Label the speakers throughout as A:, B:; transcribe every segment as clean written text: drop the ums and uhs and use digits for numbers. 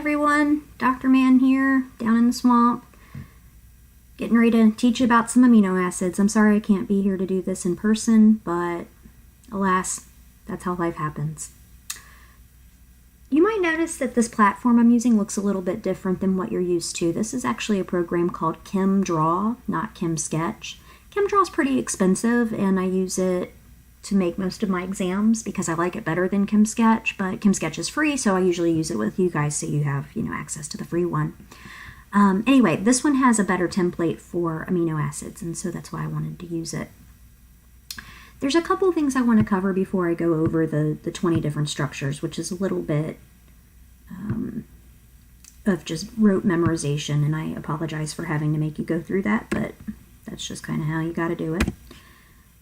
A: everyone, Dr. Man here, down in the swamp, getting ready to teach you about some amino acids. I'm sorry I can't be here to do this in person, but alas, that's how life happens. You might notice that this platform I'm using looks a little bit different than what you're used to. This is actually a program called ChemDraw, not ChemSketch. ChemDraw is pretty expensive, and I use it to make most of my exams because I like it better than ChemSketch, but ChemSketch is free, so I usually use it with you guys so you have, access to the free one. Anyway, this one has a better template for amino acids, and so that's why I wanted to use it. There's a couple things I want to cover before I go over the 20 different structures, which is a little bit of just rote memorization, and I apologize for having to make you go through that, but that's just kind of how you got to do it.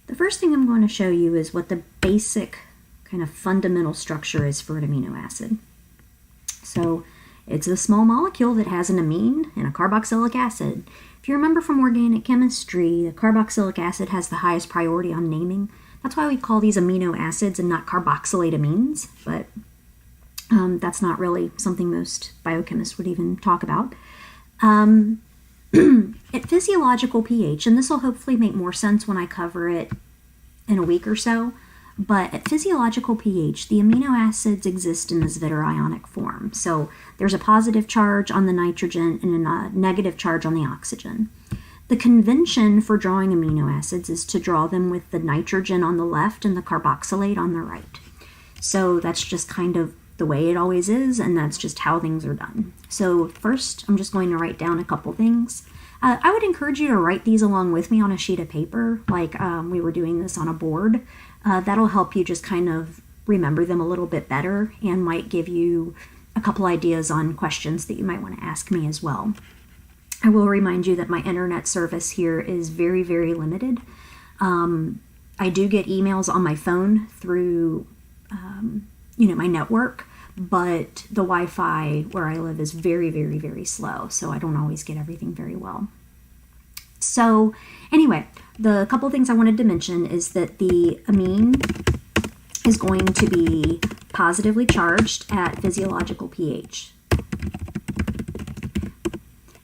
A: The first thing I'm going to show you is what the basic kind of fundamental structure is for an amino acid. So it's a small molecule that has an amine and a carboxylic acid. If you remember from organic chemistry, the carboxylic acid has the highest priority on naming. That's why we call these amino acids and not carboxylate amines, but that's not really something most biochemists would even talk about. At physiological pH, and this will hopefully make more sense when I cover it in a week or so, but at physiological pH, the amino acids exist in this zwitterionic form. So there's a positive charge on the nitrogen and a negative charge on the oxygen. The convention for drawing amino acids is to draw them with the nitrogen on the left and the carboxylate on the right. So that's just kind of the way it always is, and that's just how things are done. So first, I'm just going to write down a couple things. I would encourage you to write these along with me on a sheet of paper, like we were doing this on a board. That'll help you just kind of remember them a little bit better and might give you a couple ideas on questions that you might want to ask me as well. I will remind you that my internet service here is very, very limited. I do get emails on my phone through, my network, but the Wi-Fi where I live is very, very, very slow, so I don't always get everything very well. So anyway, the couple things I wanted to mention is that the amine is going to be positively charged at physiological pH.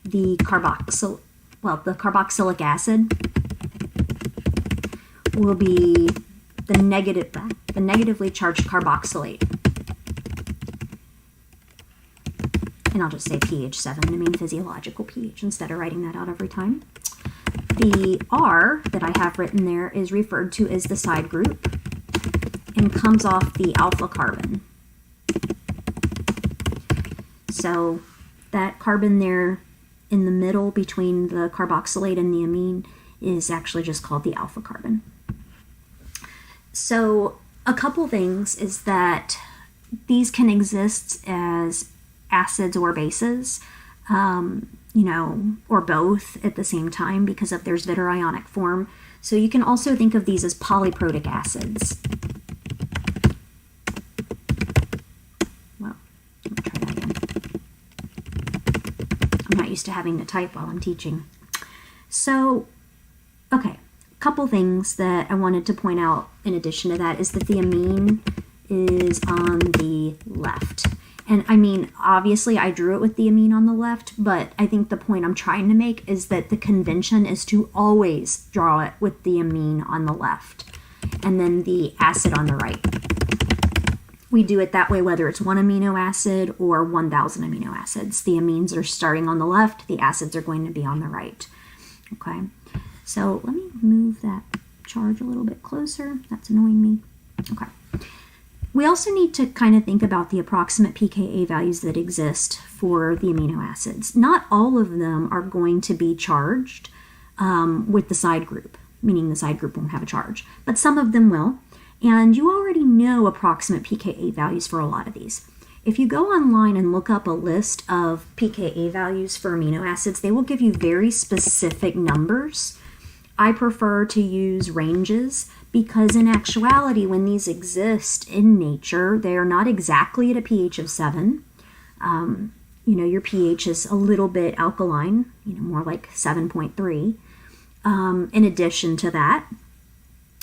A: The carboxylic acid will be the negatively charged carboxylate. And I'll just say pH 7 to mean physiological pH instead of writing that out every time. The R that I have written there is referred to as the side group and comes off the alpha carbon. So that carbon there in the middle between the carboxylate and the amine is actually just called the alpha carbon. So a couple things is that these can exist as acids or bases, or both at the same time because of their zwitterionic form. So you can also think of these as polyprotic acids. Well, let me try that again. I'm not used to having to type while I'm teaching. So, okay, a couple things that I wanted to point out in addition to that is that the amine is on the left. And I mean, obviously I drew it with the amine on the left, but I think the point I'm trying to make is that the convention is to always draw it with the amine on the left and then the acid on the right. We do it that way whether it's one amino acid or 1,000 amino acids. The amines are starting on the left, the acids are going to be on the right. Okay, so let me move that charge a little bit closer. That's annoying me. Okay. We also need to kind of think about the approximate pKa values that exist for the amino acids. Not all of them are going to be charged with the side group, meaning the side group won't have a charge, but some of them will. And you already know approximate pKa values for a lot of these. If you go online and look up a list of pKa values for amino acids, they will give you very specific numbers. I prefer to use ranges because in actuality, when these exist in nature, they are not exactly at a pH of 7. Your pH is a little bit alkaline, more like 7.3. In addition to that,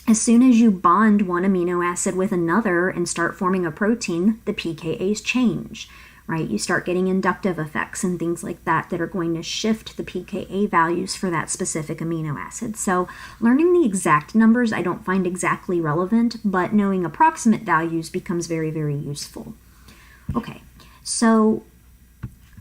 A: as soon as you bond one amino acid with another and start forming a protein, the pKa's change. right? You start getting inductive effects and things like that that are going to shift the pKa values for that specific amino acid. So learning the exact numbers I don't find exactly relevant, but knowing approximate values becomes very, very useful. Okay, so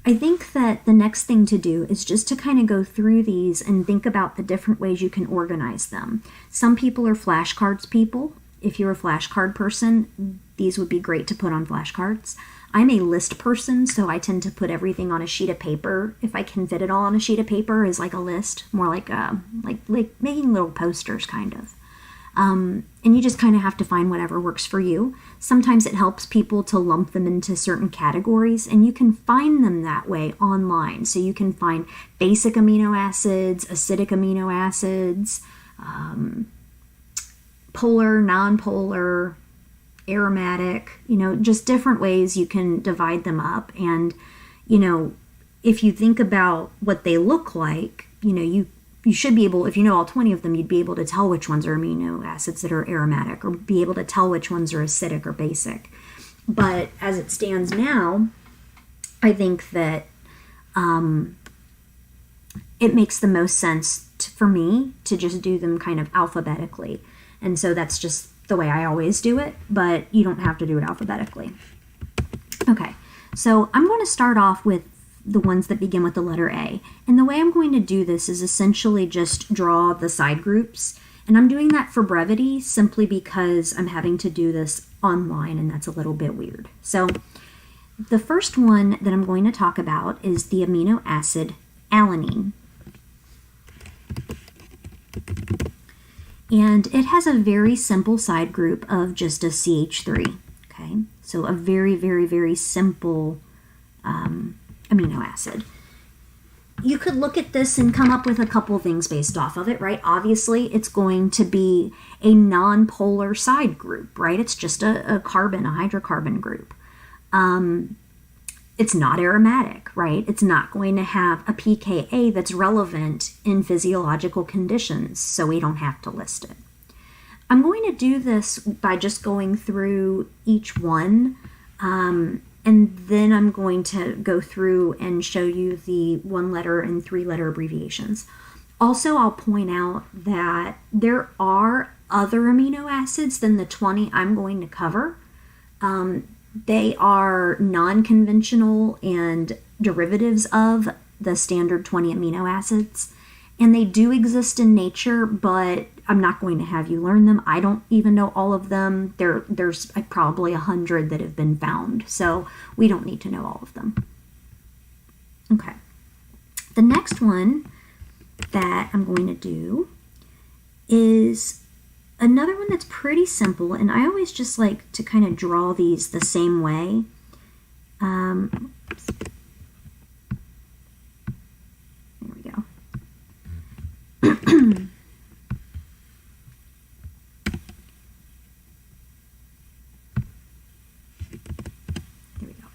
A: I think that the next thing to do is just to kind of go through these and think about the different ways you can organize them. Some people are flashcards people. If you're a flashcard person, these would be great to put on flashcards. I'm a list person, so I tend to put everything on a sheet of paper. If I can fit it all on a sheet of paper as like a list, more like making little posters kind of. And you just kind of have to find whatever works for you. Sometimes it helps people to lump them into certain categories, and you can find them that way online. So you can find basic amino acids, acidic amino acids, polar, nonpolar, aromatic, just different ways you can divide them up. And, if you think about what they look like, you should be able, if you know all 20 of them, you'd be able to tell which ones are amino acids that are aromatic, or be able to tell which ones are acidic or basic. But as it stands now, I think that it makes the most sense for me to just do them kind of alphabetically. And so that's just the way I always do it, but you don't have to do it alphabetically. Okay, so I'm going to start off with the ones that begin with the letter A. And the way I'm going to do this is essentially just draw the side groups. And I'm doing that for brevity simply because I'm having to do this online and that's a little bit weird. So the first one that I'm going to talk about is the amino acid alanine. And it has a very simple side group of just a CH3. Okay, so a very, very, very simple amino acid. You could look at this and come up with a couple things based off of it, right? Obviously, it's going to be a non-polar side group, right? It's just a carbon, a hydrocarbon group. It's not aromatic, right? It's not going to have a pKa that's relevant in physiological conditions, so we don't have to list it. I'm going to do this by just going through each one, and then I'm going to go through and show you the 1-letter and 3-letter abbreviations. Also, I'll point out that there are other amino acids than the 20 I'm going to cover. They are non-conventional and derivatives of the standard 20 amino acids. And they do exist in nature, but I'm not going to have you learn them. I don't even know all of them. There's probably 100 that have been found, so we don't need to know all of them. Okay. The next one that I'm going to do is another one that's pretty simple, and I always just like to kind of draw these the same way. Oops. There we go. There we go.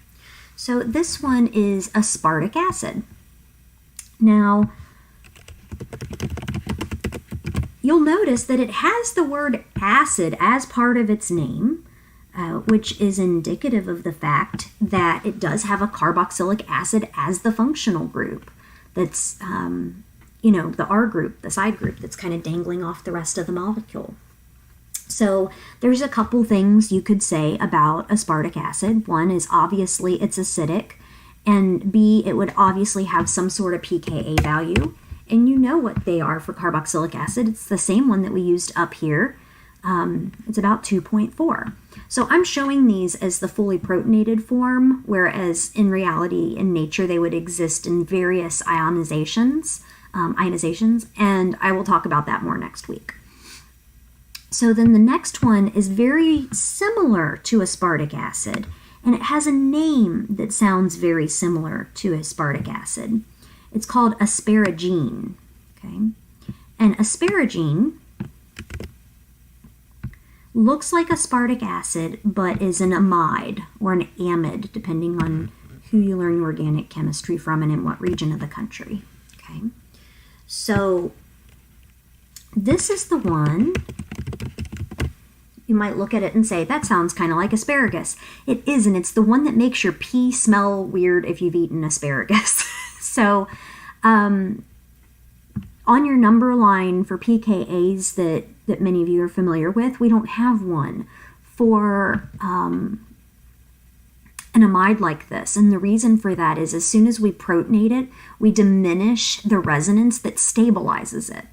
A: So this one is aspartic acid. Now, you'll notice that it has the word acid as part of its name, which is indicative of the fact that it does have a carboxylic acid as the functional group. That's, the R group, the side group that's kind of dangling off the rest of the molecule. So there's a couple things you could say about aspartic acid. One is obviously it's acidic, and B, it would obviously have some sort of pKa value. And you know what they are for carboxylic acid. It's the same one that we used up here. It's about 2.4. So I'm showing these as the fully protonated form, whereas in reality, in nature, they would exist in various ionizations, and I will talk about that more next week. So then the next one is very similar to aspartic acid, and it has a name that sounds very similar to aspartic acid. It's called asparagine, okay? And asparagine looks like aspartic acid, but is an amide or an amide, depending on who you learn your organic chemistry from and in what region of the country, okay? So this is the one, you might look at it and say, that sounds kind of like asparagus. It isn't. It's the one that makes your pee smell weird if you've eaten asparagus. So on your number line for pKa's that many of you are familiar with, we don't have one for an amide like this. And the reason for that is as soon as we protonate it, we diminish the resonance that stabilizes it.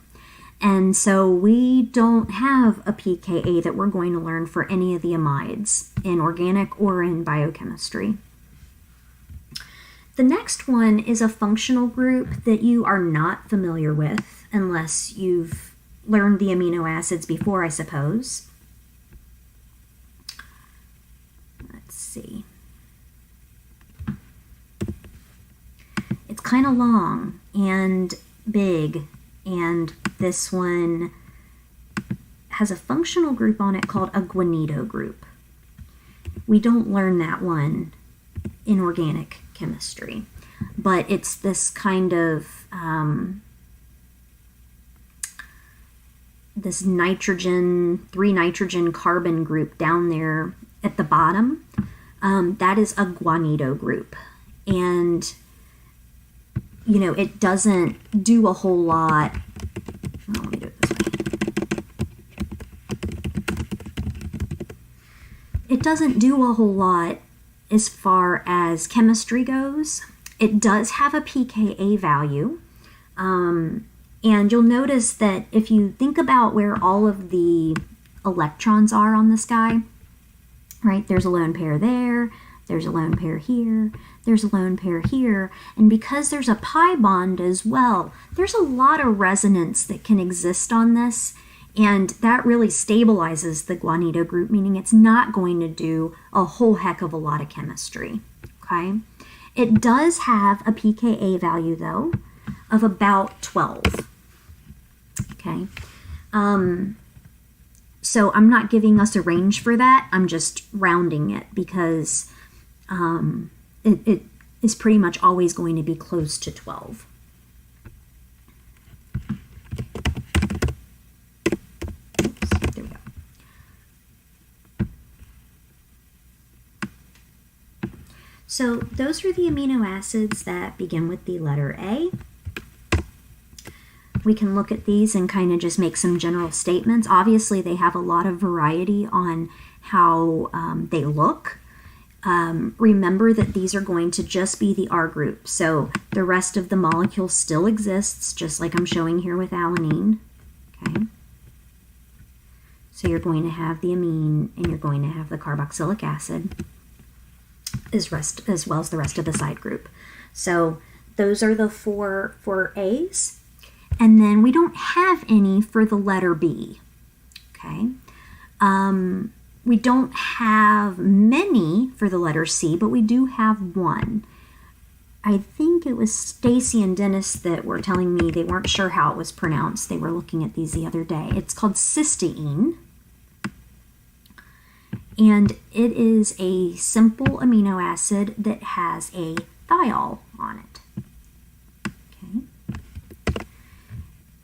A: And so we don't have a pKa that we're going to learn for any of the amides in organic or in biochemistry. The next one is a functional group that you are not familiar with unless you've learned the amino acids before, I suppose. Let's see. It's kind of long and big, and this one has a functional group on it called a guanido group. We don't learn that one in organic chemistry, but it's this kind of this nitrogen, 3 nitrogen carbon group down there at the bottom. That is a guanido group, and you know, it doesn't do a whole lot. Oh, let me do it this way. It doesn't do a whole lot as far as chemistry goes. It does have a pKa value. And you'll notice that if you think about where all of the electrons are on this guy, right, there's a lone pair there, there's a lone pair here, there's a lone pair here, and because there's a pi bond as well, there's a lot of resonance that can exist on this, and that really stabilizes the guanido group, meaning it's not going to do a whole heck of a lot of chemistry, okay? It does have a pKa value, though, of about 12, okay? So I'm not giving us a range for that, I'm just rounding it because it is pretty much always going to be close to 12. Oops, there we go. So those are the amino acids that begin with the letter A. We can look at these and kind of just make some general statements. Obviously, they have a lot of variety on how they look. Remember that these are going to just be the R group, so the rest of the molecule still exists, just like I'm showing here with alanine. Okay. So you're going to have the amine, and you're going to have the carboxylic acid, as well as the rest of the side group. So those are the four A's. And then we don't have any for the letter B, okay? We don't have many for the letter C, but we do have one. I think it was Stacy and Dennis that were telling me they weren't sure how it was pronounced. They were looking at these the other day. It's called cysteine, and it is a simple amino acid that has a thiol on it.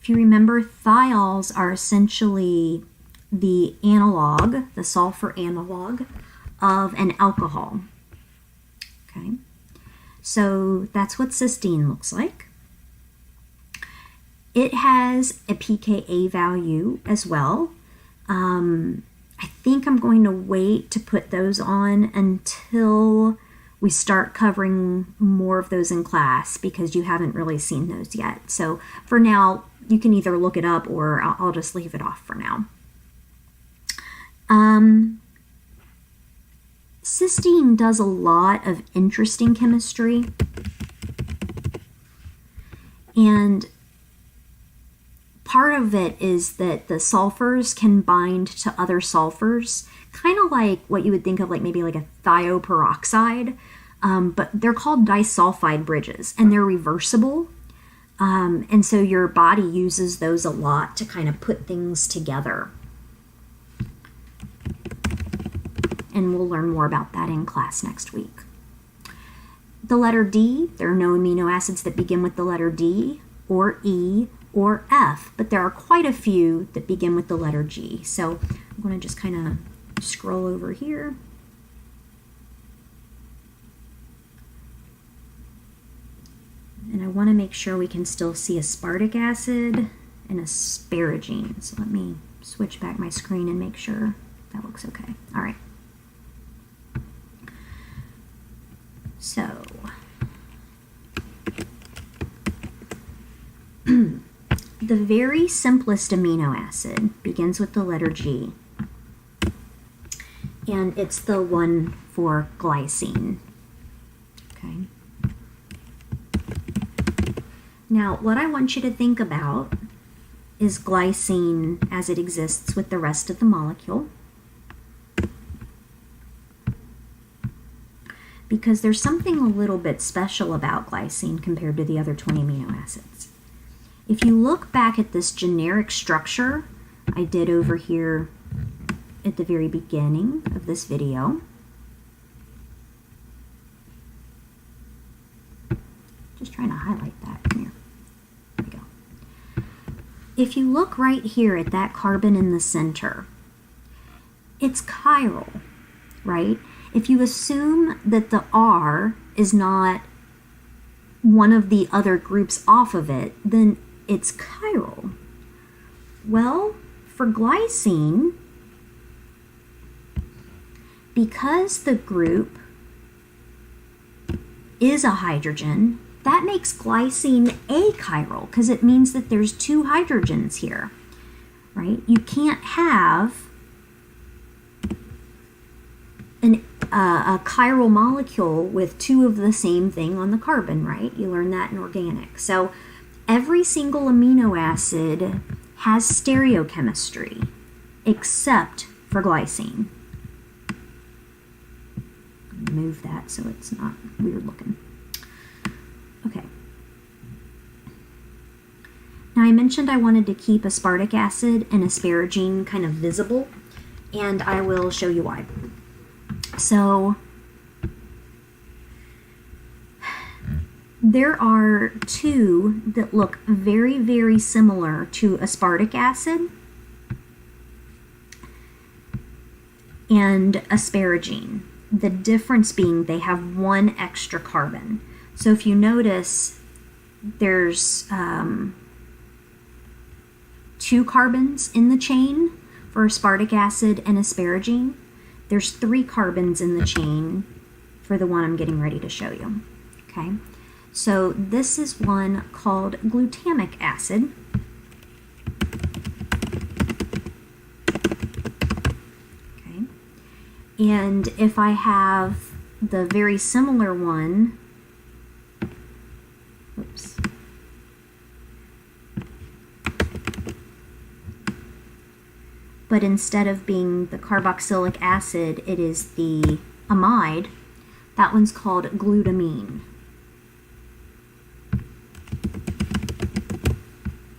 A: If you remember, thiols are essentially the analog, the sulfur analog of an alcohol. Okay, so that's what cysteine looks like. It has a pKa value as well. I think I'm going to wait to put those on until we start covering more of those in class because you haven't really seen those yet. So for now, you can either look it up or I'll just leave it off for now. Cysteine does a lot of interesting chemistry, and part of it is that the sulfurs can bind to other sulfurs, kind of like what you would think of like maybe like a thioperoxide, but they're called disulfide bridges, and they're reversible. And so your body uses those a lot to kind of put things together. And we'll learn more about that in class next week. The letter D, there are no amino acids that begin with the letter D or E or F, but there are quite a few that begin with the letter G. So I'm going to just kind of scroll over here. And I want to make sure we can still see aspartic acid and asparagine. So let me switch back my screen and make sure that looks okay. All right. So, the very simplest amino acid begins with the letter G, and it's the one for glycine. Okay. Now, what I want you to think about is glycine as it exists with the rest of the molecule, because there's something a little bit special about glycine compared to the other 20 amino acids. If you look back at this generic structure I did over here at the very beginning of this video, just trying to highlight that. Come here. There we go. If you look right here at that carbon in the center, it's chiral, right? If you assume that the R is not one of the other groups off of it, then it's chiral. Well, for glycine, because the group is a hydrogen, that makes glycine achiral, because it means that there's two hydrogens here, right? You can't have a chiral molecule with two of the same thing on the carbon, right? You learn that in organic. So every single amino acid has stereochemistry except for glycine. Move that so it's not weird looking. Okay. Now I mentioned I wanted to keep aspartic acid and asparagine kind of visible, and I will show you why. So there are two that look very, very similar to aspartic acid and asparagine. The difference being they have one extra carbon. So if you notice, there's two carbons in the chain for aspartic acid and asparagine. There's 3 carbons in the chain for the one I'm getting ready to show you. Okay, so this is one called glutamic acid. Okay, and if I have the very similar one, oops. But instead of being the carboxylic acid, it is the amide. That one's called glutamine.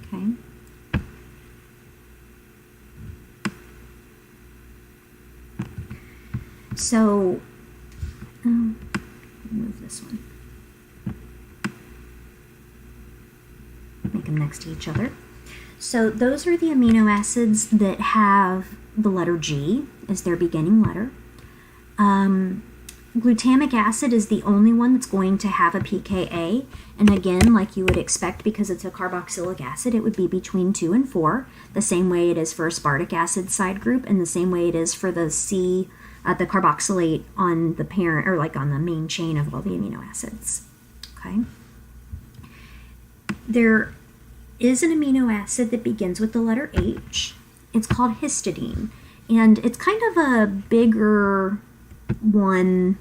A: Okay. So, move this one. Make them next to each other. So those are the amino acids that have the letter G as their beginning letter. Glutamic acid is the only one that's going to have a pKa, and again, like you would expect, because it's a carboxylic acid, it would be between 2 and 4, the same way it is for aspartic acid side group, and the same way it is for the the carboxylate on the parent, or like on the main chain of all the amino acids. Okay. There is an amino acid that begins with the letter H. It's called histidine, and it's kind of a bigger one.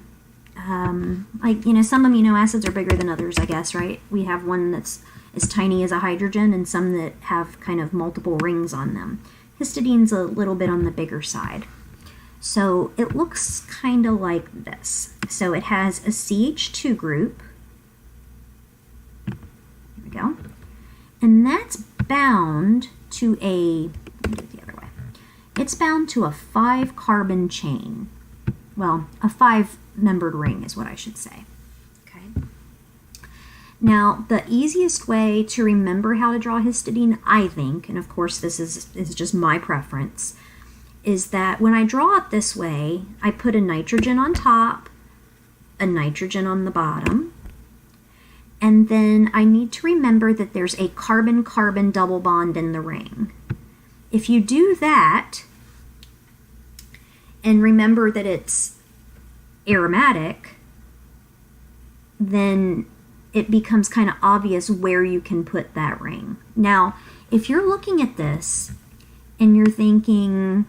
A: Like, you know, some amino acids are bigger than others, I guess, right? We have one that's as tiny as a hydrogen and some that have kind of multiple rings on them. Histidine's a little bit on the bigger side. So it looks kind of like this. So it has a CH2 group. There we go. And that's bound to let me do it the other way. It's bound to a 5-carbon chain. Well, a 5-membered ring is what I should say. Okay. Now, the easiest way to remember how to draw histidine, I think, and of course this is just my preference, is that when I draw it this way, I put a nitrogen on top, a nitrogen on the bottom, and then I need to remember that there's a carbon-carbon double bond in the ring. If you do that, and remember that it's aromatic, then it becomes kind of obvious where you can put that ring. Now, if you're looking at this and you're thinking,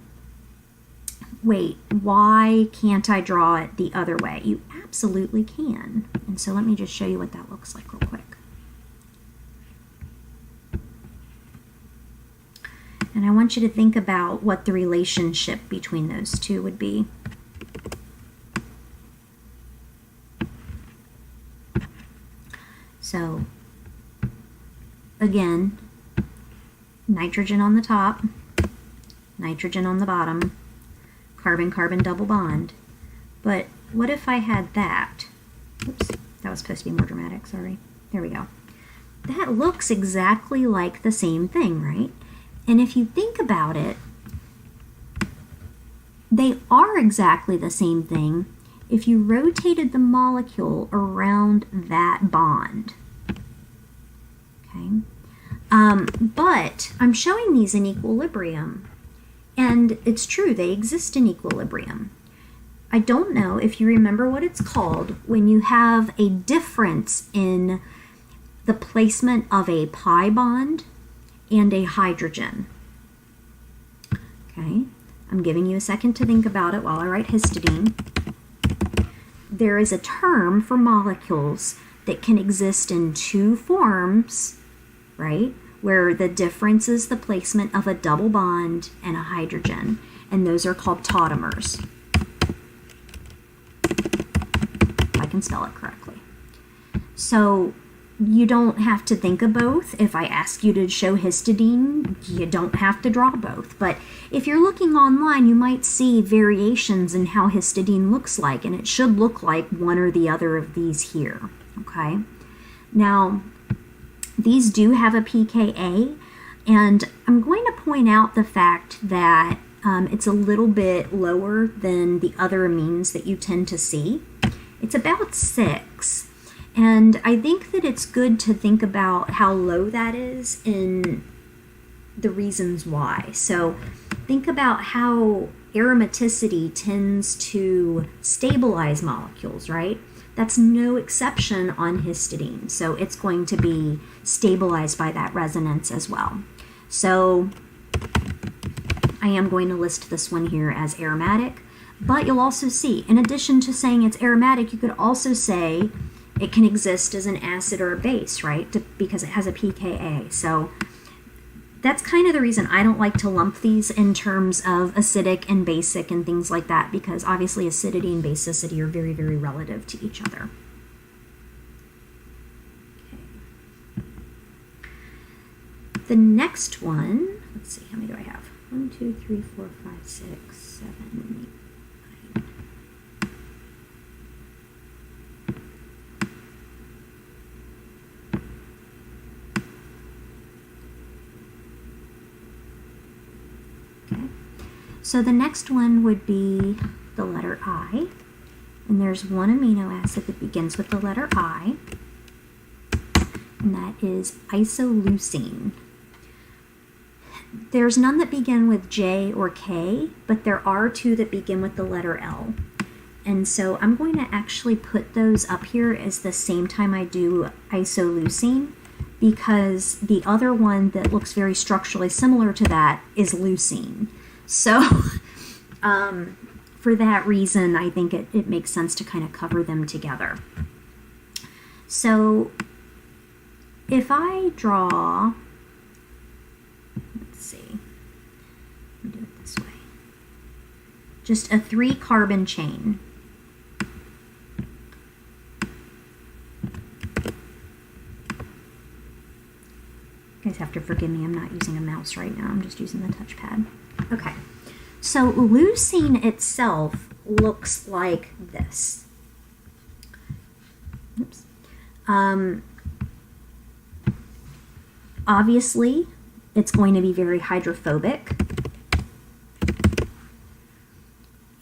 A: wait, why can't I draw it the other way? You absolutely can. And so let me just show you what that looks like real quick. And I want you to think about what the relationship between those two would be. So, again, nitrogen on the top, nitrogen on the bottom, carbon-carbon double bond. But what if I had that? Oops, that was supposed to be more dramatic, sorry. There we go. That looks exactly like the same thing, right? And if you think about it, they are exactly the same thing if you rotated the molecule around that bond. Okay? But I'm showing these in equilibrium, and it's true, they exist in equilibrium. I don't know if you remember what it's called when you have a difference in the placement of a pi bond and a hydrogen. Okay, I'm giving you a second to think about it while I write histidine. There is a term for molecules that can exist in two forms, right? Where the difference is the placement of a double bond and a hydrogen, and those are called tautomers. If I can spell it correctly. So you don't have to think of both. If I ask you to show histidine, you don't have to draw both. But if you're looking online, you might see variations in how histidine looks like, and it should look like one or the other of these here, okay? Now, these do have a pKa, and I'm going to point out the fact that it's a little bit lower than the other amines that you tend to see. It's about 6. And I think that it's good to think about how low that is in the reasons why. So think about how aromaticity tends to stabilize molecules, right? That's no exception on histidine. So it's going to be stabilized by that resonance as well. So I am going to list this one here as aromatic, but you'll also see, in addition to saying it's aromatic, you could also say it can exist as an acid or a base, right? Because it has a pKa. So that's kind of the reason I don't like to lump these in terms of acidic and basic and things like that, because obviously acidity and basicity are very, very relative to each other. Okay. The next one, let's see, how many do I have? 1, 2, 3, 4, 5, 6, 7, 8. So the next one would be the letter I, and there's one amino acid that begins with the letter I, and that is isoleucine. There's none that begin with J or K, but there are 2 that begin with the letter L. And so I'm going to actually put those up here as the same time I do isoleucine, because the other one that looks very structurally similar to that is leucine. So for that reason, I think it makes sense to kind of cover them together. So if I draw, let's see, let me do it this way, just a 3-carbon chain. You guys have to forgive me, I'm not using a mouse right now, I'm just using the touchpad. Okay, so leucine itself looks like this. Oops. Obviously, it's going to be very hydrophobic.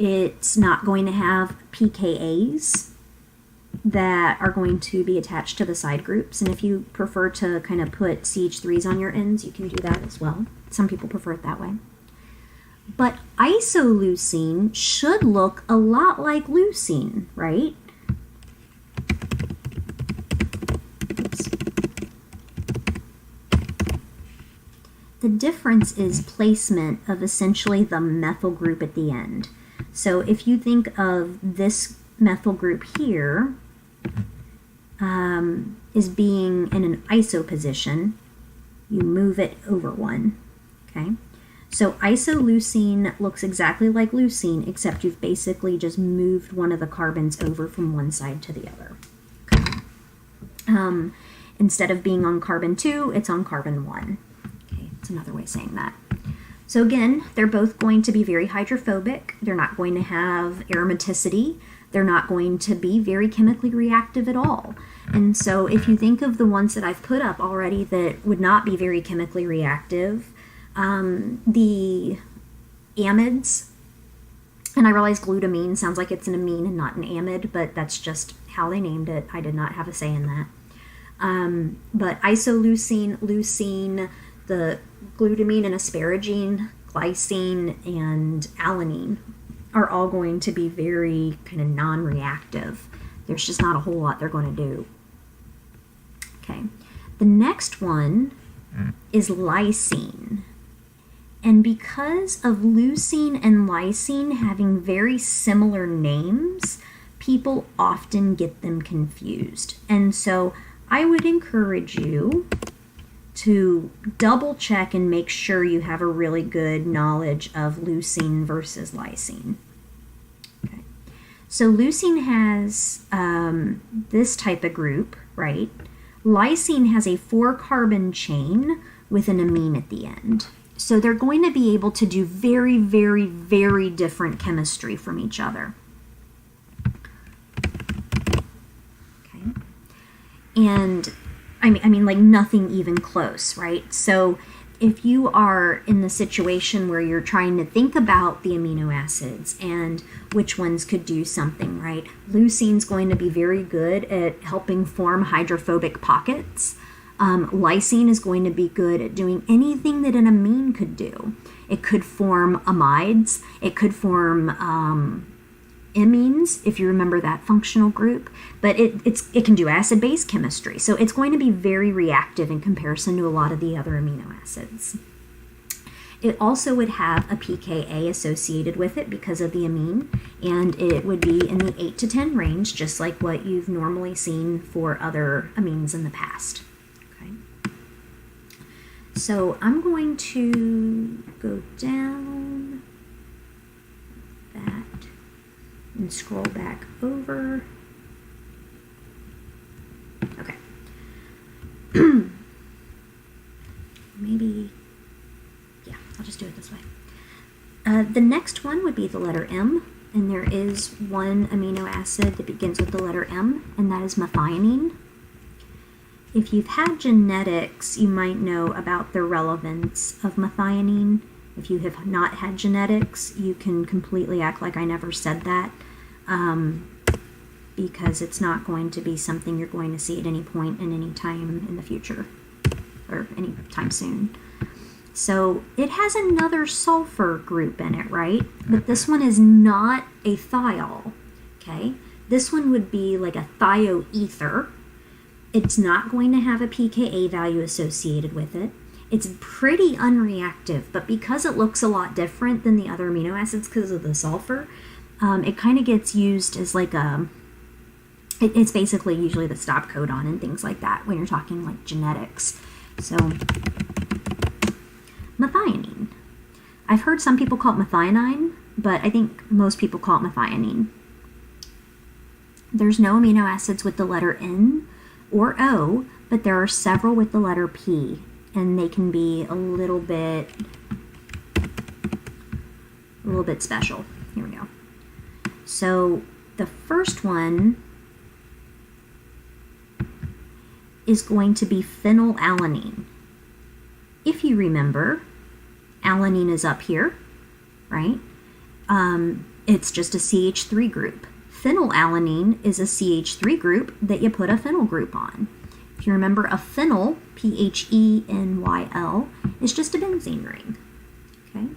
A: It's not going to have pKa's that are going to be attached to the side groups. And if you prefer to kind of put CH3s on your ends, you can do that as well. Some people prefer it that way. But isoleucine should look a lot like leucine, right? Oops. The difference is placement of essentially the methyl group at the end. So if you think of this methyl group here as being in an iso position, you move it over one, okay? So isoleucine looks exactly like leucine, except you've basically just moved one of the carbons over from one side to the other. Okay. Instead of being on carbon 2, it's on carbon 1. Okay, that's another way of saying that. So again, they're both going to be very hydrophobic. They're not going to have aromaticity. They're not going to be very chemically reactive at all. And so if you think of the ones that I've put up already that would not be very chemically reactive, the amides, and I realize glutamine sounds like it's an amine and not an amide, but that's just how they named it. I did not have a say in that. But isoleucine, leucine, the glutamine and asparagine, glycine, and alanine are all going to be very kind of non-reactive. There's just not a whole lot they're going to do. Okay. The next one is lysine. And because of leucine and lysine having very similar names, people often get them confused. And so I would encourage you to double check and make sure you have a really good knowledge of leucine versus lysine. Okay. So leucine has this type of group, right? Lysine has a 4-carbon chain with an amine at the end. So they're going to be able to do very, very, very different chemistry from each other. Okay. And I mean, like nothing even close, right? So if you are in the situation where you're trying to think about the amino acids and which ones could do something, right? Leucine's going to be very good at helping form hydrophobic pockets. Lysine is going to be good at doing anything that an amine could do. It could form amides. It could form imines, if you remember that functional group. But it can do acid-base chemistry. So it's going to be very reactive in comparison to a lot of the other amino acids. It also would have a pKa associated with it because of the amine, and it would be in the 8 to 10 range, just like what you've normally seen for other amines in the past. So I'm going to go down that and scroll back over. Okay. Maybe, yeah, I'll just do it this way. The next one would be the letter M, and there is one amino acid that begins with the letter M, and that is methionine. If you've had genetics, you might know about the relevance of methionine. If you have not had genetics, you can completely act like I never said that, because it's not going to be something you're going to see at any point in any time in the future, or any time soon. So it has another sulfur group in it, right? But this one is not a thiol, okay? This one would be like a thioether. It's not going to have a pKa value associated with it. It's pretty unreactive, but because it looks a lot different than the other amino acids because of the sulfur, it kind of gets used as like it's basically usually the stop codon and things like that when you're talking like genetics. So, methionine. I've heard some people call it methionine, but I think most people call it methionine. There's no amino acids with the letter N or O, but there are several with the letter P, and they can be a little bit special. Here we go. So the first one is going to be phenylalanine. If you remember, alanine is up here, right? It's just a CH3 group. Phenylalanine is a CH3 group that you put a phenyl group on. If you remember, a phenyl, P-H-E-N-Y-L, is just a benzene ring. Okay?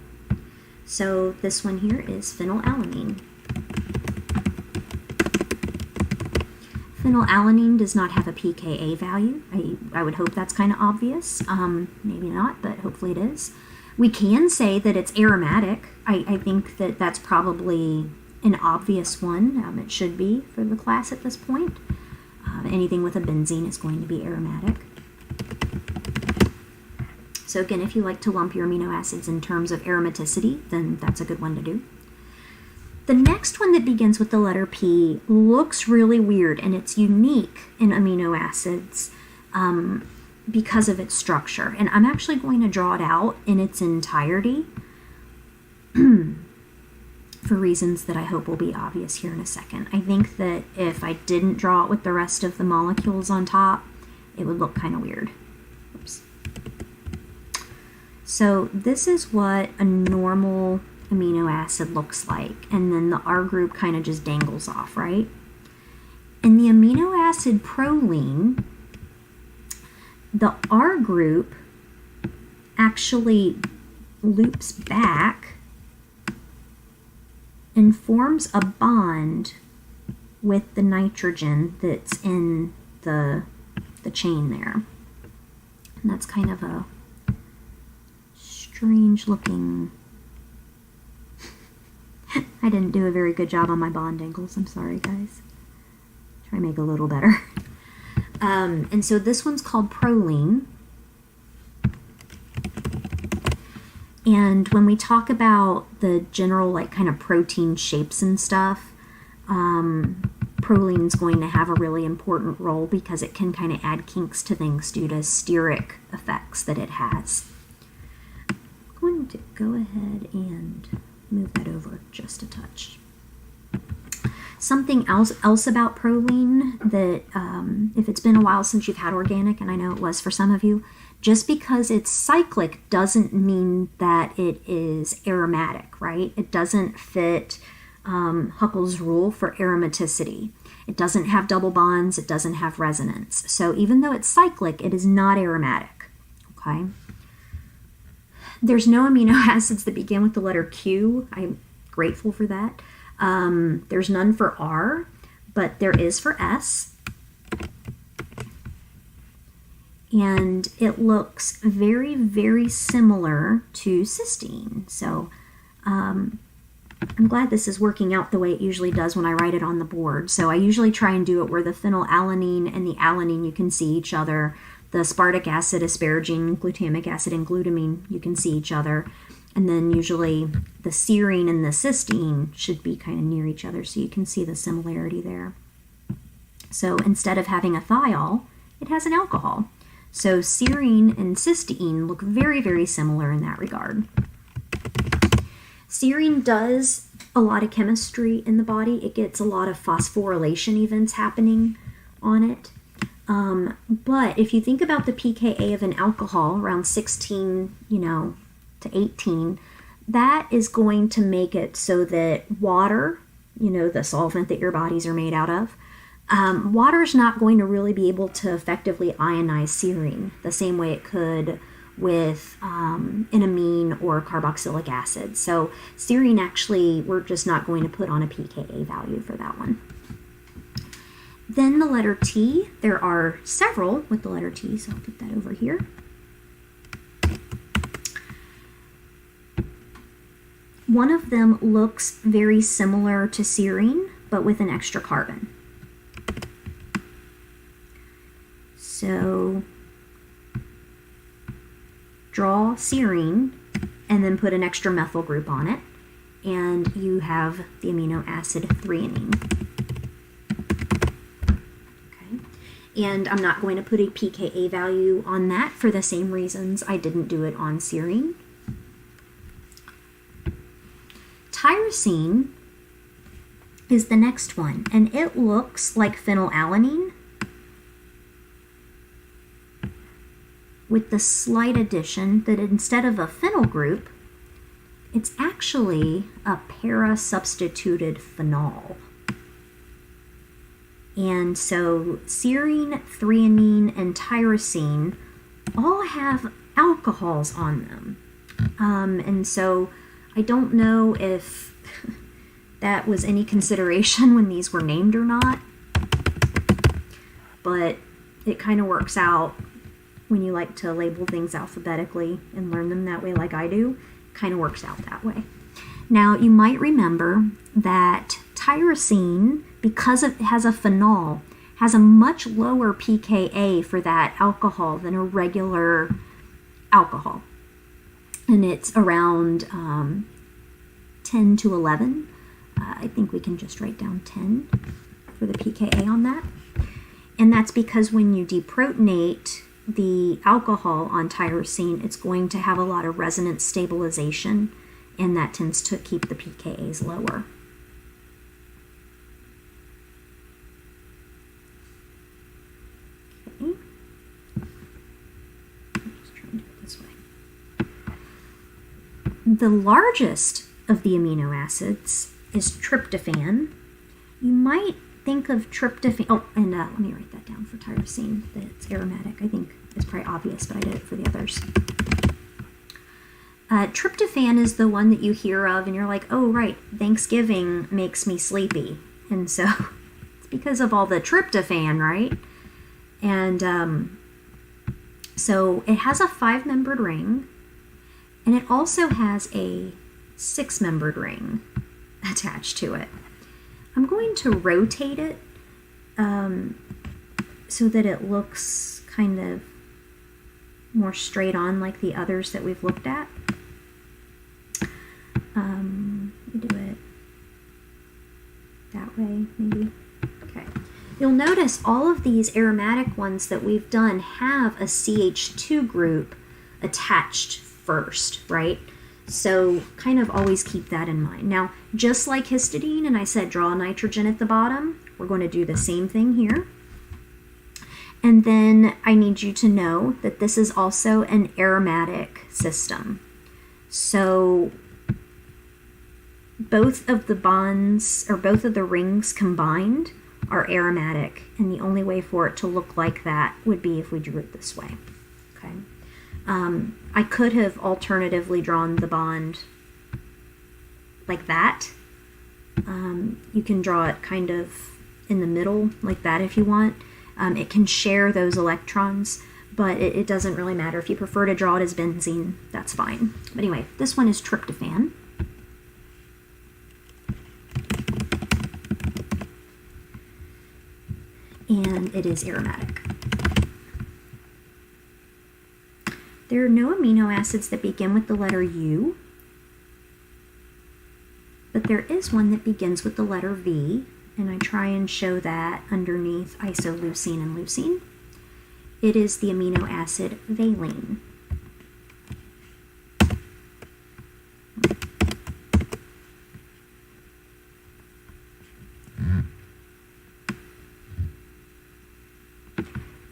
A: So this one here is phenylalanine. Phenylalanine does not have a pKa value. I would hope that's kind of obvious. Maybe not, but hopefully it is. We can say that it's aromatic. I think that that's probably an obvious one. It should be for the class at this point. Anything with a benzene is going to be aromatic. So again, if you like to lump your amino acids in terms of aromaticity, then that's a good one to do. The next one that begins with the letter P looks really weird, and it's unique in amino acids because of its structure. And I'm actually going to draw it out in its entirety for reasons that I hope will be obvious here in a second. I think that if I didn't draw it with the rest of the molecules on top, it would look kind of weird. Oops. So this is what a normal amino acid looks like, and then the R group kind of just dangles off, right? In the amino acid proline, the R group actually loops back and forms a bond with the nitrogen that's in the chain there. And that's kind of a strange looking... I didn't do a very good job on my bond angles. I'm sorry, guys. Try to make it a little better. And so this one's called proline. And when we talk about the general, like, kind of protein shapes and stuff, proline's going to have a really important role because it can kind of add kinks to things due to steric effects that it has. I'm going to go ahead and move that over just a touch. Something else about proline that, if it's been a while since you've had organic, and I know it was for some of you, just because it's cyclic doesn't mean that it is aromatic, right? It doesn't fit Huckel's rule for aromaticity. It doesn't have double bonds, it doesn't have resonance. So even though it's cyclic, it is not aromatic, okay? There's no amino acids that begin with the letter Q. I'm grateful for that. There's none for R, but there is for S. And it looks very, very similar to cysteine. So I'm glad this is working out the way it usually does when I write it on the board. So I usually try and do it where the phenylalanine and the alanine, you can see each other. The aspartic acid, asparagine, glutamic acid, and glutamine, you can see each other. And then usually the serine and the cysteine should be kind of near each other, so you can see the similarity there. So instead of having a thiol, it has an alcohol. So serine and cysteine look very, very similar in that regard. Serine does a lot of chemistry in the body. It gets a lot of phosphorylation events happening on it. But if you think about the pKa of an alcohol, around 16, to 18, that is going to make it so that water, the solvent that your bodies are made out of, water is not going to really be able to effectively ionize serine the same way it could with an amine or carboxylic acid. So serine actually, we're just not going to put on a pKa value for that one. Then the letter T, there are several with the letter T, so I'll put that over here. One of them looks very similar to serine, but with an extra carbon. So draw serine and then put an extra methyl group on it, and you have the amino acid threonine. And I'm not going to put a pKa value on that for the same reasons I didn't do it on serine. Tyrosine is the next one, and it looks like phenylalanine with the slight addition that instead of a phenyl group, It's actually a para-substituted phenol. And so serine, threonine, and tyrosine all have alcohols on them. And so I don't know if that was any consideration when these were named or not, but it kind of works out when you like to label things alphabetically and learn them that way like I do. Kind of works out that way. Now, you might remember that tyrosine, because it has a phenol, has a much lower pKa for that alcohol than a regular alcohol. And it's around 10 to 11. I think we can just write down 10 for the pKa on that. And that's because when you deprotonate the alcohol on tyrosine, it's going to have a lot of resonance stabilization, and that tends to keep the pKa's lower. Okay. I'm just trying to do it this way. The largest of the amino acids is tryptophan. You might think of tryptophan. Oh, and let me write that down for tyrosine, that it's aromatic. I think it's probably obvious, but I did it for the others. Tryptophan is the one that you hear of and you're like, oh, right, Thanksgiving makes me sleepy. And so it's because of all the tryptophan, right? And so it has a 5-membered ring, and it also has a 6-membered ring attached to it. I'm going to rotate it so that it looks kind of more straight on like the others that we've looked at. We do it that way, maybe. Okay. You'll notice all of these aromatic ones that we've done have a CH2 group attached first, right? So kind of always keep that in mind. Now, just like histidine, and I said draw nitrogen at the bottom, we're going to do the same thing here. And then I need you to know that this is also an aromatic system. So both of the bonds, or both of the rings combined, are aromatic, and the only way for it to look like that would be if we drew it this way. Okay. I could have alternatively drawn the bond like that. You can draw it kind of in the middle like that if you want. It can share those electrons, but it doesn't really matter. If you prefer to draw it as benzene, that's fine. But anyway, this one is tryptophan. And it is aromatic. There are no amino acids that begin with the letter U, but there is one that begins with the letter V, and I try and show that underneath isoleucine and leucine. It is the amino acid valine.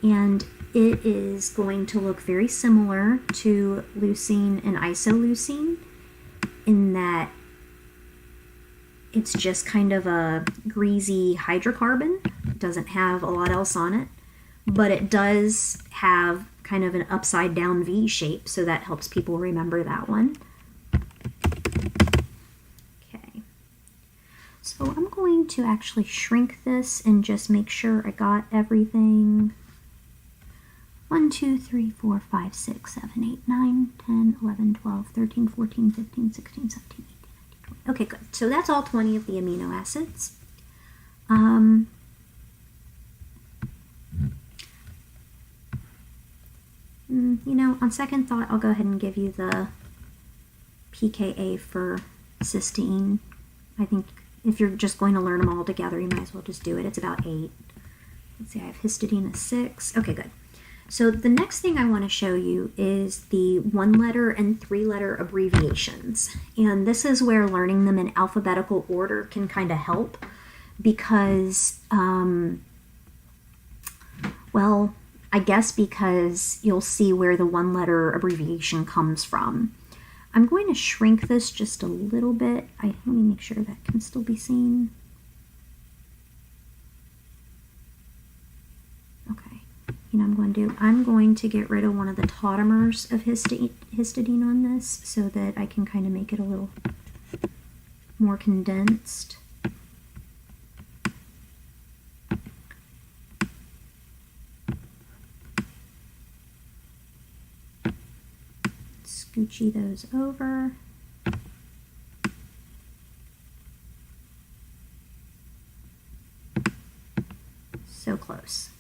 A: And it is going to look very similar to leucine and isoleucine in that it's just kind of a greasy hydrocarbon. It doesn't have a lot else on it, but it does have kind of an upside down V shape, so that helps people remember that one. Okay, so I'm going to actually shrink this and just make sure I got everything. 1, 2, 3, 4, 5, 6, 7, 8, 9, 10, 11, 12, 13, 14, 15, 16, 17, 18, 19, 20. Okay, good. So that's all 20 of the amino acids. You know, on second thought, I'll go ahead and give you the pKa for cysteine. I think if you're just going to learn them all together, you might as well just do it. It's about 8. Let's see, I have histidine as 6. Okay, good. So the next thing I want to show you is the 1-letter and 3-letter abbreviations. And this is where learning them in alphabetical order can kind of help because, well, I guess because you'll see where the 1-letter abbreviation comes from. I'm going to shrink this just a little bit. Let me make sure that can still be seen. Okay, you know what I'm going to get rid of one of the tautomers of histidine on this so that I can kind of make it a little more condensed. Scoochie those over. So close.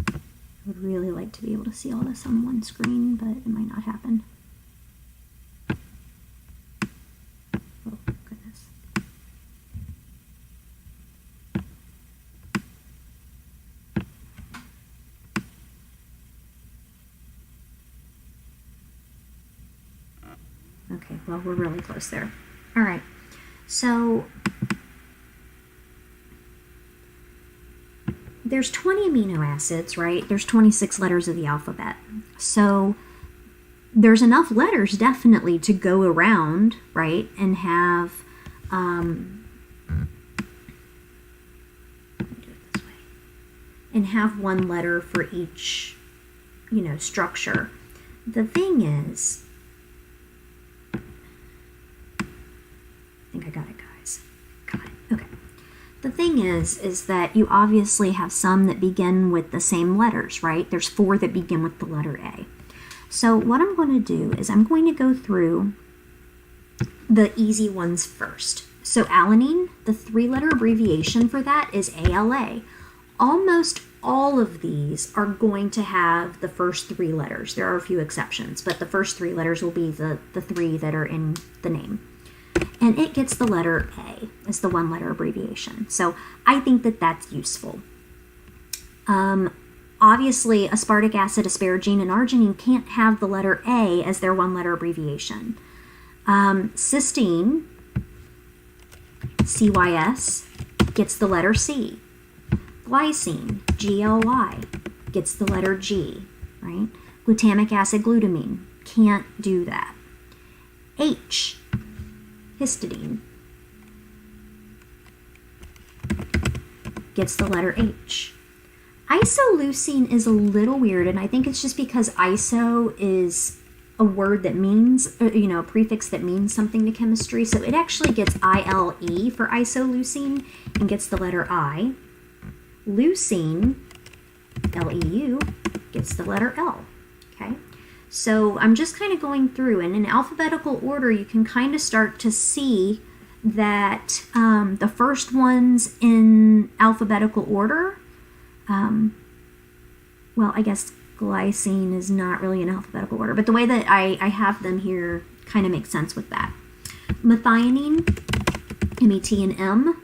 A: I would really like to be able to see all this on one screen, but it might not happen. Oh, goodness. Okay, well, we're really close there. All right, so there's 20 amino acids, right? There's 26 letters of the alphabet. So there's enough letters definitely to go around, right? And have, one letter for each, you know, structure. The thing is, I think I got it, guys. Got it. Okay. The thing is that you obviously have some that begin with the same letters, right? There's 4 that begin with the letter A. So what I'm going to do is I'm going to go through the easy ones first. So alanine, the 3-letter abbreviation for that is ALA. Almost all of these are going to have the first 3 letters. There are a few exceptions, but the first 3 letters will be the 3 that are in the name. And it gets the letter A as the 1-letter abbreviation. So I think that that's useful. Obviously, aspartic acid, asparagine, and arginine can't have the letter A as their 1-letter abbreviation. Cysteine, CYS, gets the letter C. Glycine, GLY, gets the letter G, right? Glutamic acid, glutamine, can't do that. H, histidine, gets the letter H. Isoleucine is a little weird, and I think it's just because iso is a word that means, a prefix that means something to chemistry, so it actually gets ILE for isoleucine and gets the letter I. Leucine, LEU, gets the letter L, okay? So I'm just kind of going through, and in alphabetical order, you can kind of start to see that the first ones in alphabetical order, well, I guess glycine is not really in alphabetical order, but the way that I have them here kind of makes sense with that. Methionine, MET and M.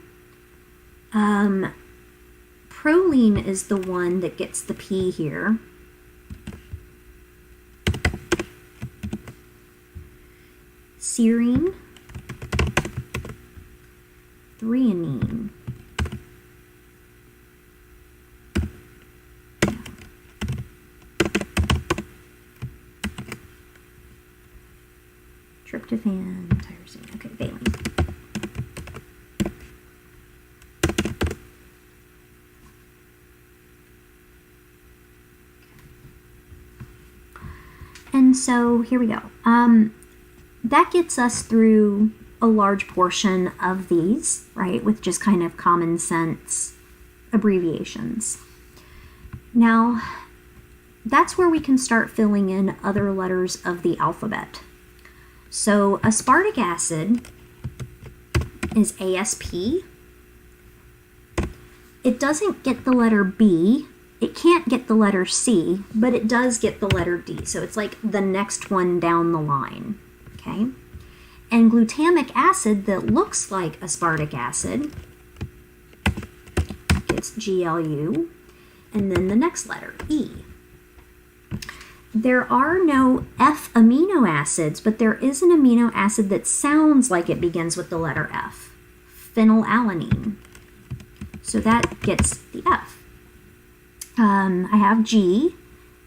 A: Proline is the one that gets the P here. Serine, threonine, tryptophan, tyrosine, okay, valine. And so here we go. That gets us through a large portion of these, right, with just kind of common sense abbreviations. Now, that's where we can start filling in other letters of the alphabet. So aspartic acid is ASP. It doesn't get the letter B. It can't get the letter C, but it does get the letter D. So it's like the next one down the line, okay? And glutamic acid that looks like aspartic acid gets GLU, and then the next letter, E. There are no F amino acids, but there is an amino acid that sounds like it begins with the letter F, phenylalanine. So that gets the F. I have G,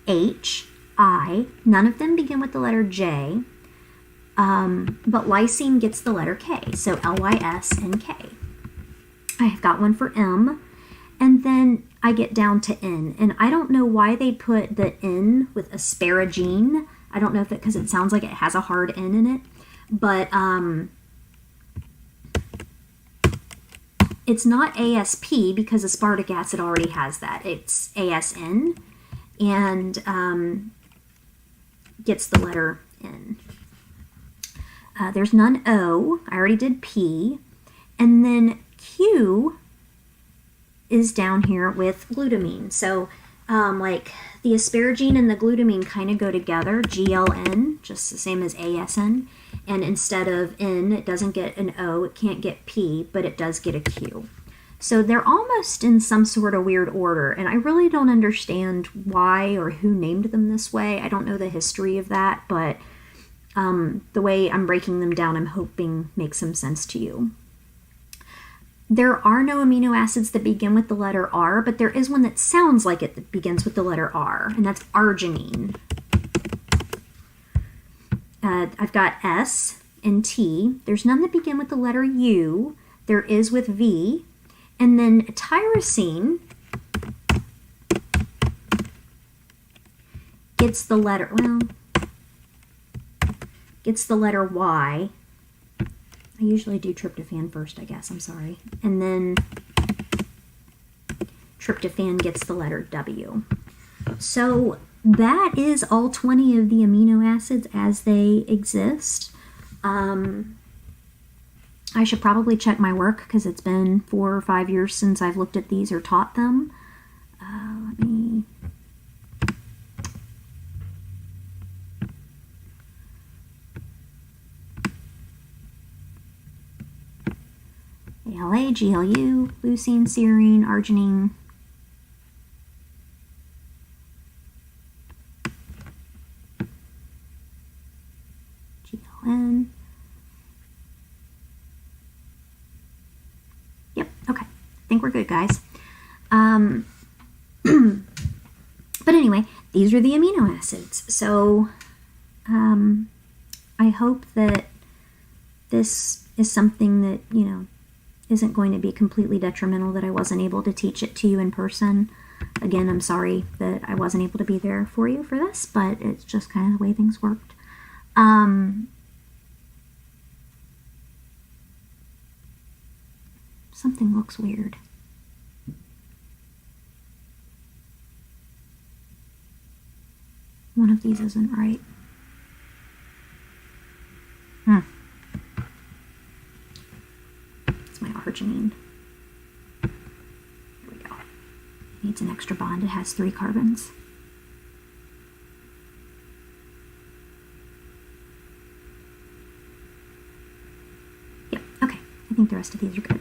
A: H, I. None of them begin with the letter J, but lysine gets the letter K, so L-Y-S and K. I have got one for M, and then I get down to N, and I don't know why they put the N with asparagine. I don't know if it because it sounds like it has a hard N in it, but it's not ASP because aspartic acid already has that. It's ASN, and gets the letter N. There's none O. I already did P. And then Q is down here with glutamine. So like the asparagine and the glutamine kind of go together, GLN, just the same as ASN. And instead of N, it doesn't get an O, it can't get P, but it does get a Q. So they're almost in some sort of weird order, and I really don't understand why or who named them this way. I don't know the history of that, but the way I'm breaking them down, I'm hoping makes some sense to you. There are no amino acids that begin with the letter R, but there is one that sounds like it begins with the letter R, and that's arginine. I've got S and T. There's none that begin with the letter U. There is with V. And then tyrosine gets the letter, gets the letter Y. I usually do tryptophan first, I guess. I'm sorry. And then tryptophan gets the letter W. So that is all 20 of the amino acids as they exist. I should probably check my work because it's been 4 or 5 years since I've looked at these or taught them. Let me... ALA, GLU, leucine, serine, arginine. GLN. Yep, okay. I think we're good, guys. But anyway, these are the amino acids. So I hope that this is something that, you know, isn't going to be completely detrimental, that I wasn't able to teach it to you in person. Again, I'm sorry that I wasn't able to be there for you for this, but it's just kind of the way things worked. Something looks weird. One of these isn't right. It's my arginine. Here we go. It needs an extra bond. It has 3 carbons. Yep, okay. I think the rest of these are good.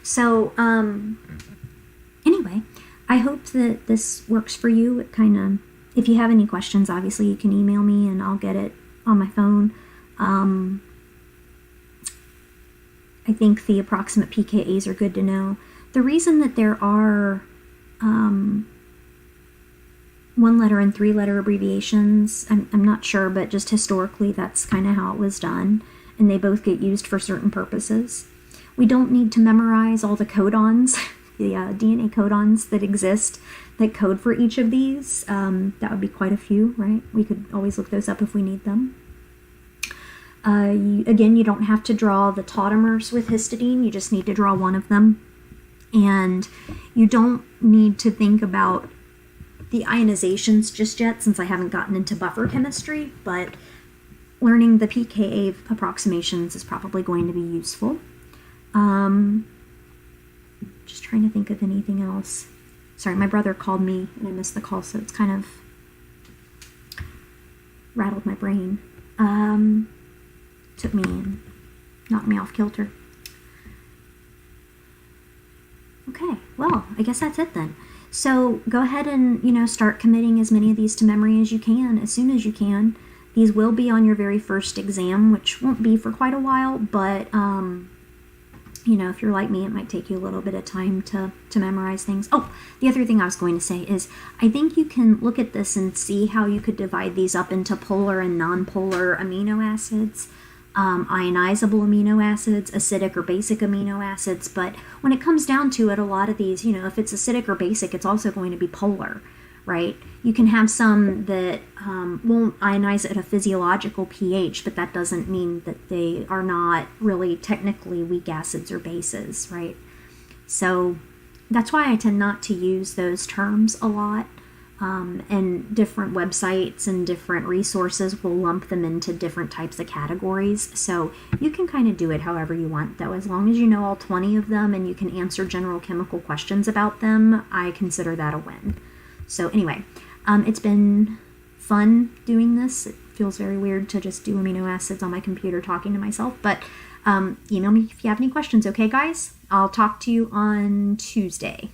A: So, anyway, I hope that this works for you. It kind of, if you have any questions, obviously you can email me and I'll get it on my phone. I think the approximate pKa's are good to know. The reason that there are 1-letter and 3-letter abbreviations, I'm not sure, but just historically that's kind of how it was done, and they both get used for certain purposes. We don't need to memorize all the codons, the DNA codons that exist that code for each of these. That would be quite a few, right? We could always look those up if we need them. Again, you don't have to draw the tautomers with histidine. You just need to draw one of them. And you don't need to think about the ionizations just yet, since I haven't gotten into buffer chemistry, but learning the pKa approximations is probably going to be useful. Just trying to think of anything else. Sorry, my brother called me and I missed the call, so it's kind of rattled my brain. Took me and knocked me off kilter. Okay, well, I guess that's it then. So go ahead and, you know, start committing as many of these to memory as you can, as soon as you can. These will be on your very first exam, which won't be for quite a while, but you know, if you're like me, it might take you a little bit of time to memorize things. Oh, the other thing I was going to say is I think you can look at this and see how you could divide these up into polar and non-polar amino acids, ionizable amino acids, acidic or basic amino acids. But when it comes down to it, a lot of these, you know, if it's acidic or basic, it's also going to be polar, right? You can have some that won't ionize at a physiological pH, but that doesn't mean that they are not really technically weak acids or bases, right? So that's why I tend not to use those terms a lot. And different websites and different resources will lump them into different types of categories. So you can kind of do it however you want, though. As long as you know all 20 of them and you can answer general chemical questions about them, I consider that a win. So anyway, it's been fun doing this. It feels very weird to just do amino acids on my computer talking to myself, but email me if you have any questions, okay, guys? I'll talk to you on Tuesday.